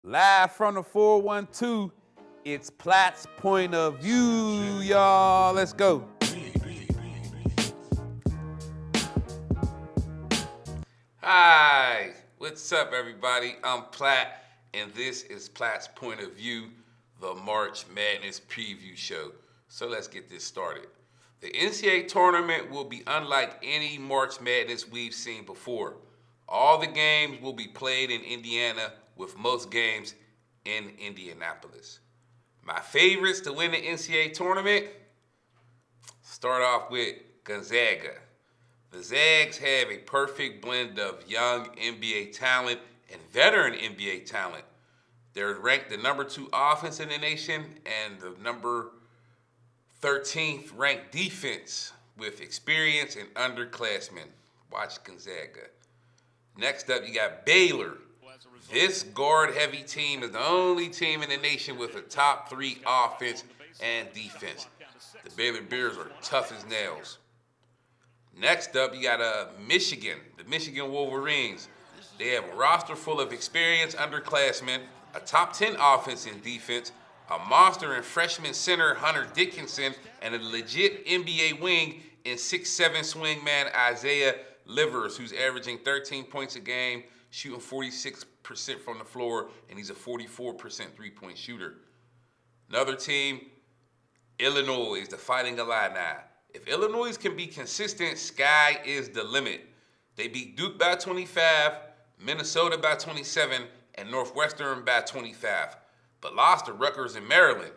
Live from the 412, it's Platt's point of view, y'all. Let's go. Hi, what's up, everybody? I'm Platt, and this is Platt's point of view, the March Madness preview show. So let's get this started. The NCAA tournament will be unlike any March Madness we've seen before. All the games will be played in Indiana, with most games in Indianapolis. My favorites to win the NCAA tournament, start off with Gonzaga. The Zags have a perfect blend of young NBA talent and veteran NBA talent. They're ranked the number 2 offense in the nation and the number 13th ranked defense with experience and underclassmen. Watch Gonzaga. Next up, you got Baylor. This guard-heavy team is the only team in the nation with a top 3 offense and defense. The Baylor Bears are tough as nails. Next up, you got Michigan, the Michigan Wolverines. They have a roster full of experienced underclassmen, a top 10 offense and defense, a monster in freshman center Hunter Dickinson, and a legit NBA wing in 6'7" swingman Isaiah Livers, who's averaging 13 points a game, shooting 46% from the floor, and he's a 44% three-point shooter. Another team, Illinois, the Fighting Illini. If Illinois can be consistent, sky is the limit. They beat Duke by 25, Minnesota by 27, and Northwestern by 25, but lost to Rutgers and Maryland.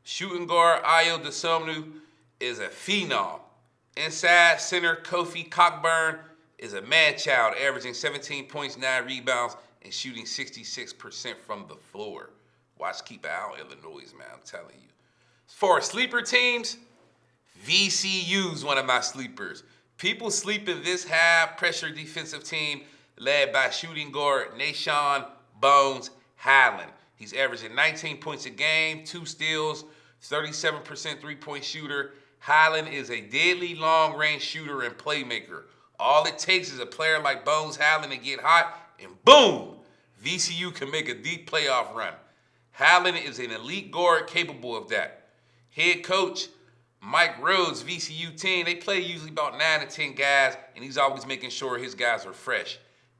Shooting guard Ayo Dosunmu is a phenom. Inside center Kofi Cockburn is a man-child, averaging 17 points, 9 rebounds, and shooting 66% from the floor. Watch, keep an eye on Illinois, man, I'm telling you. As far as sleeper teams, VCU's one of my sleepers. People sleep in this high-pressure defensive team led by shooting guard Nashawn Bones Highland. He's averaging 19 points a game, 2 steals, 37% three-point shooter. Highland is a deadly long-range shooter and playmaker. All it takes is a player like Bones Highland to get hot, and boom, VCU can make a deep playoff run. Highland is an elite guard capable of that. Head coach Mike Rhodes' VCU team, they play usually about 9 to 10 guys, and he's always making sure his guys are fresh.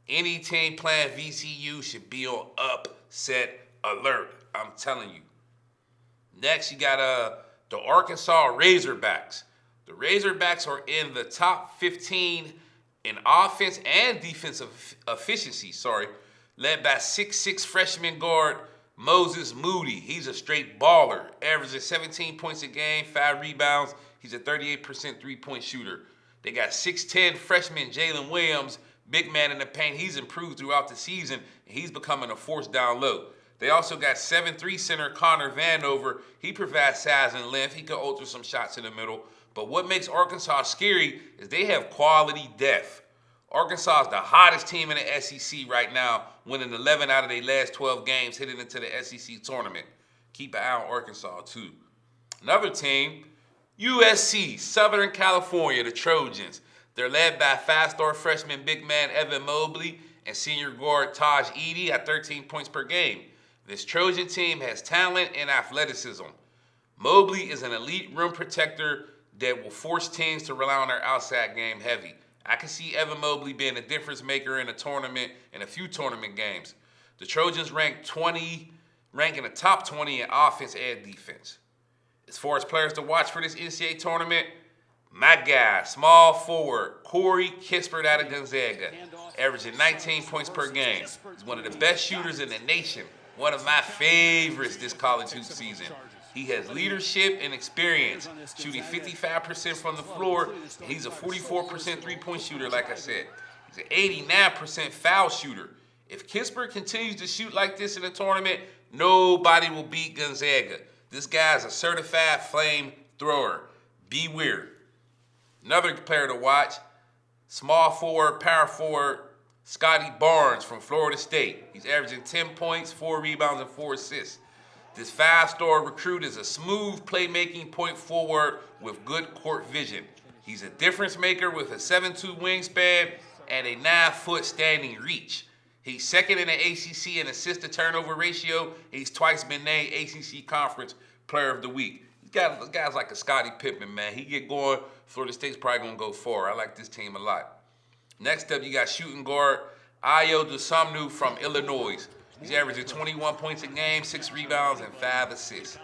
Any team playing VCU should be on upset alert, I'm telling you. Next, you got the Arkansas Razorbacks. The Razorbacks are in the top 15 in offense and defensive efficiency, led by 6'6" freshman guard Moses Moody. He's a straight baller, averages 17 points a game, 5 rebounds. He's a 38% three-point shooter. They got 6'10" freshman Jalen Williams, big man in the paint. He's improved throughout the season, and he's becoming a force down low. They also got 7'3" center Connor Vanover. He provides size and length. He can alter some shots in the middle. But what makes Arkansas scary is they have quality depth. Arkansas is the hottest team in the SEC right now, winning 11 out of their last 12 games, heading into the SEC tournament. Keep an eye on Arkansas, too. Another team, USC, Southern California, the Trojans. They're led by 5-star freshman big man Evan Mobley and senior guard Taj Edey at 13 points per game. This Trojan team has talent and athleticism. Mobley is an elite rim protector that will force teams to rely on their outside game heavy. I can see Evan Mobley being a difference maker in a tournament, in a few tournament games. The Trojans rank in the top 20 in offense and defense. As far as players to watch for this NCAA tournament, my guy, small forward, Corey Kispert out of Gonzaga, averaging 19 points per game. He's one of the best shooters in the nation. One of my favorites this college hoop season. He has leadership and experience, shooting 55% from the floor, and he's a 44% three-point shooter, like I said. He's an 89% foul shooter. If Kispert continues to shoot like this in the tournament, nobody will beat Gonzaga. This guy's a certified flame thrower. Be weird. Another player to watch, small forward, power forward, Scotty Barnes from Florida State. He's averaging 10 points, 4 rebounds, and 4 assists. This 5-star recruit is a smooth playmaking point forward with good court vision. He's He's a difference maker with a 7'2" wingspan and a 9-foot standing reach. He's second in the ACC in assist to turnover ratio. He's twice been named ACC Conference Player of the Week. He's got guys like a Scottie Pippen, man. He get going, Florida State's probably going to go far. I like this team a lot. Next up, you got shooting guard Ayo Dosunmu from Illinois. He's averaging 21 points a game, 6 rebounds, and 5 assists.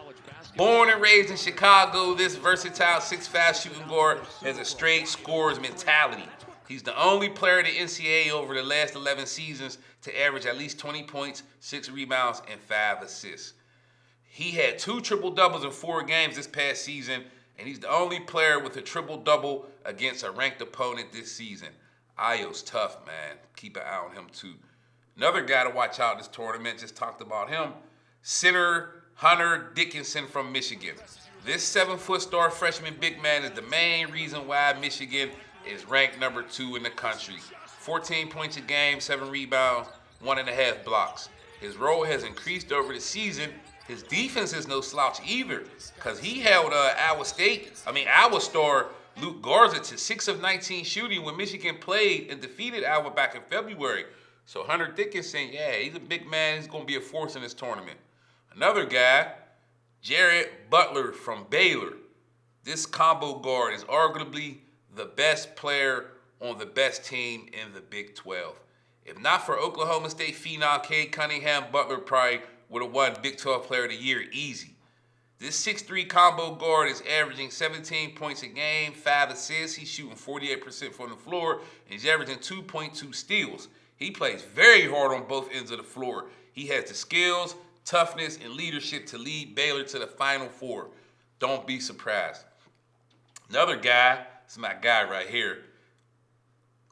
Born and raised in Chicago, this versatile 6'5" shooting guard has a straight scorer's mentality. He's the only player in the NCAA over the last 11 seasons to average at least 20 points, 6 rebounds, and 5 assists. He had 2 triple-doubles in 4 games this past season, and he's the only player with a triple-double against a ranked opponent this season. Ayo's tough, man. Keep an eye on him, too. Another guy to watch out this tournament, just talked about him, center Hunter Dickinson from Michigan. This 7-foot star freshman big man is the main reason why Michigan is ranked number 2 in the country. 14 points a game, 7 rebounds, 1.5 blocks. His role has increased over the season. His defense is no slouch either, because he held Iowa star Luke Garza to 6 of 19 shooting when Michigan played and defeated Iowa back in February. So Hunter Dickinson, yeah, he's a big man. He's going to be a force in this tournament. Another guy, Jared Butler from Baylor. This combo guard is arguably the best player on the best team in the Big 12. If not for Oklahoma State phenom Cade Cunningham, Butler probably would have won Big 12 Player of the Year easy. This 6'3" combo guard is averaging 17 points a game, 5 assists. He's shooting 48% from the floor, and he's averaging 2.2 steals. He plays very hard on both ends of the floor. He has the skills, toughness, and leadership to lead Baylor to the Final Four. Don't be surprised. Another guy, this is my guy right here,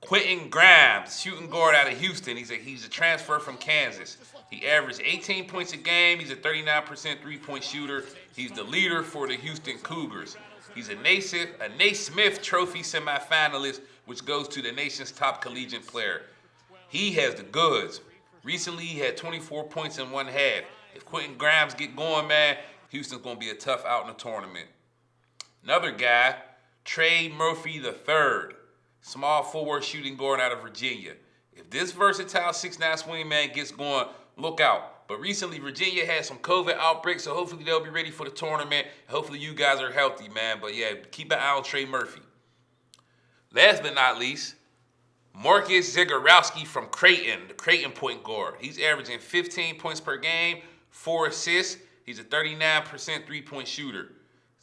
Quentin Grimes, shooting guard out of Houston. He's a transfer from Kansas. He averaged 18 points a game. He's a 39% three-point shooter. He's the leader for the Houston Cougars. He's a Naismith Trophy semifinalist, which goes to the nation's top collegiate player. He has the goods. Recently, he had 24 points in one half. If Quentin Grimes get going, man, Houston's going to be a tough out in the tournament. Another guy, Trey Murphy III, small forward shooting guard out of Virginia. If this versatile 6'9" swing man gets going, look out. But recently, Virginia had some COVID outbreaks, so hopefully they'll be ready for the tournament. Hopefully you guys are healthy, man. But yeah, keep an eye on Trey Murphy. Last but not least, Marcus Zigorowski from Creighton, the Creighton point guard. He's averaging 15 points per game, 4 assists. He's a 39% three-point shooter.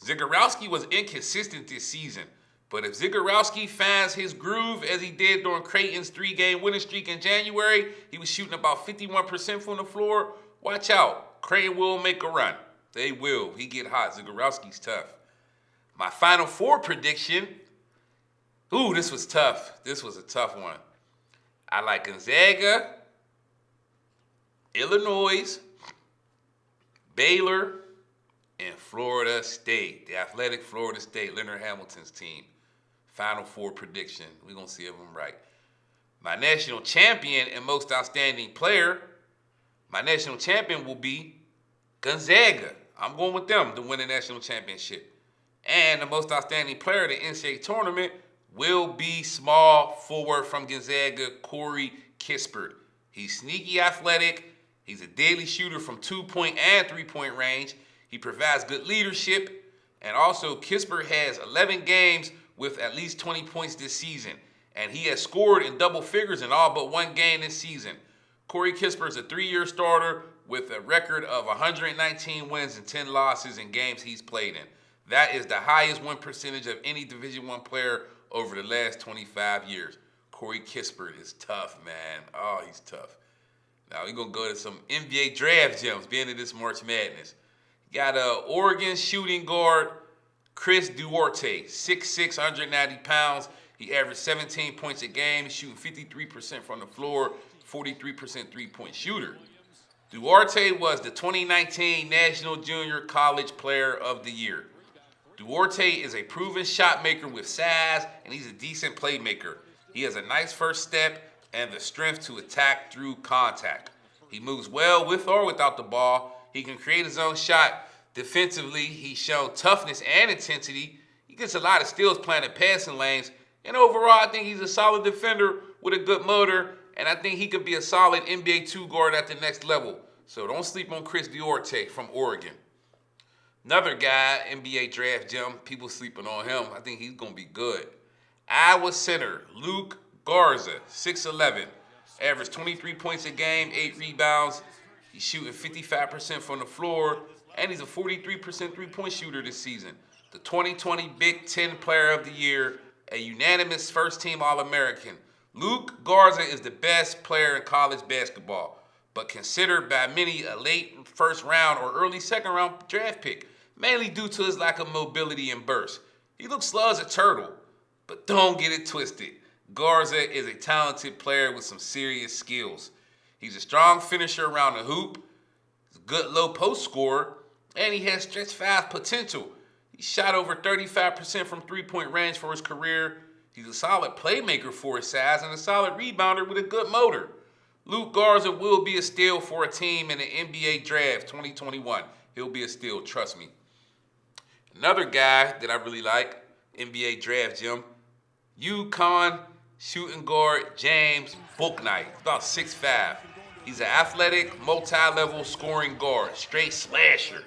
Zigorowski was inconsistent this season, but if Zigorowski finds his groove as he did during Creighton's 3-game winning streak in January, he was shooting about 51% from the floor. Watch out. Creighton will make a run. They will. He get hot. Zigorowski's tough. My Final Four prediction. Ooh, this was tough. This was a tough one. I like Gonzaga, Illinois, Baylor, and Florida State. The athletic Florida State, Leonard Hamilton's team. Final Four prediction. We're going to see if I'm right. My national champion and most outstanding player, my national champion will be Gonzaga. I'm going with them to win the national championship. And the most outstanding player of the NCAA tournament will be small forward from Gonzaga, Corey Kispert. He's sneaky athletic. He's a deadly shooter from 2-point and 3-point range. He provides good leadership. And also, Kispert has 11 games with at least 20 points this season. And he has scored in double figures in all but one game this season. Corey Kispert is a 3-year starter with a record of 119 wins and 10 losses in games he's played in. That is the highest win percentage of any Division I player over the last 25 years. Corey Kispert is tough, man. Oh, he's tough. Now, we're going to go to some NBA draft gems being in this March Madness. You got Oregon shooting guard Chris Duarte, 6'6", 190 pounds. He averaged 17 points a game, shooting 53% from the floor, 43% three-point shooter. Duarte was the 2019 National Junior College Player of the Year. Duarte is a proven shot maker with size, and he's a decent playmaker. He has a nice first step and the strength to attack through contact. He moves well with or without the ball. He can create his own shot. Defensively, he's shown toughness and intensity. He gets a lot of steals playing in passing lanes. And overall, I think he's a solid defender with a good motor and I think he could be a solid NBA 2 guard at the next level. So don't sleep on Chris Duarte from Oregon. Another guy, NBA draft gem, people sleeping on him. I think he's going to be good. Iowa center, Luke Garza, 6'11", averaged 23 points a game, 8 rebounds. He's shooting 55% from the floor, and he's a 43% three-point shooter this season. The 2020 Big Ten Player of the Year, a unanimous first-team All-American. Luke Garza is the best player in college basketball, but considered by many a late first-round or early second-round draft pick, mainly due to his lack of mobility and burst. He looks slow as a turtle, but don't get it twisted. Garza is a talented player with some serious skills. He's a strong finisher around the hoop, he's a good low post scorer, and he has stretch five potential. He shot over 35% from three-point range for his career. He's a solid playmaker for his size and a solid rebounder with a good motor. Luke Garza will be a steal for a team in the NBA Draft 2021. He'll be a steal, trust me. Another guy that I really like, NBA Draft gem, UConn shooting guard James Bouknight, about 6'5". He's an athletic, multi-level scoring guard, straight slasher.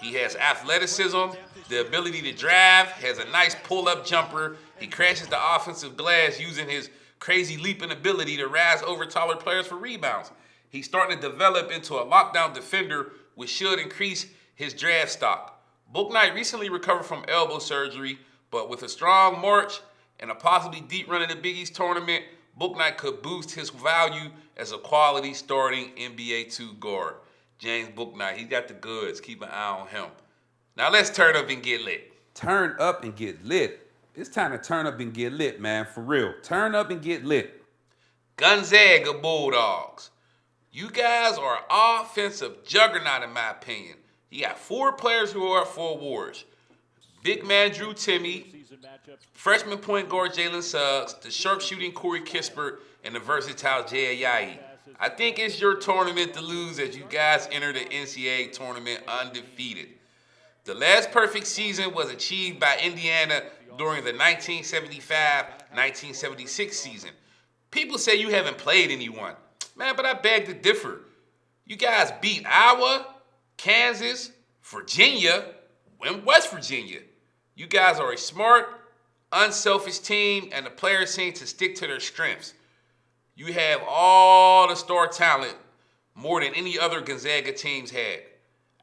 He has athleticism, the ability to drive, has a nice pull-up jumper. He crashes the offensive glass using his crazy leaping ability to rise over taller players for rebounds. He's starting to develop into a lockdown defender, which should increase his draft stock. Bouknight recently recovered from elbow surgery, but with a strong March and a possibly deep run in the Big East tournament, Bouknight could boost his value as a quality starting NBA 2 guard. James Bouknight, he's got the goods. Keep an eye on him. Now let's turn up and get lit. Turn up and get lit. It's time to turn up and get lit, man, for real. Turn up and get lit. Gonzaga Bulldogs. You guys are an offensive juggernaut in my opinion. You got 4 players who are up for awards. Big man Drew Timme, freshman point guard Jalen Suggs, the sharpshooting Corey Kispert, and the versatile Jay Ajayi. I think it's your tournament to lose as you guys enter the NCAA tournament undefeated. The last perfect season was achieved by Indiana during the 1975-1976 season. People say you haven't played anyone. Man, but I beg to differ. You guys beat Iowa, Kansas, Virginia, and West Virginia. You guys are a smart, unselfish team, and the players seem to stick to their strengths. You have all the star talent, more than any other Gonzaga teams had.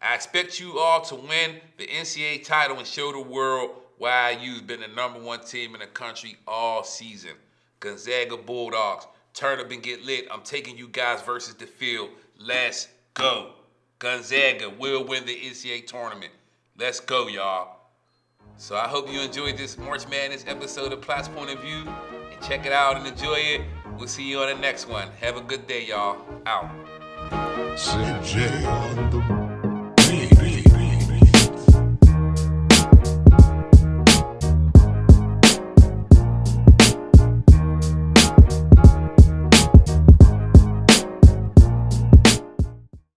I expect you all to win the NCAA title and show the world why you've been the #1 team in the country all season. Gonzaga Bulldogs, turn up and get lit. I'm taking you guys versus the field. Let's go. Gonzaga will win the NCAA tournament. Let's go, y'all. So I hope you enjoyed this March Madness episode of Platt's Point of View. And check it out and enjoy it. We'll see you on the next one. Have a good day, y'all. Out. CJ on the beat.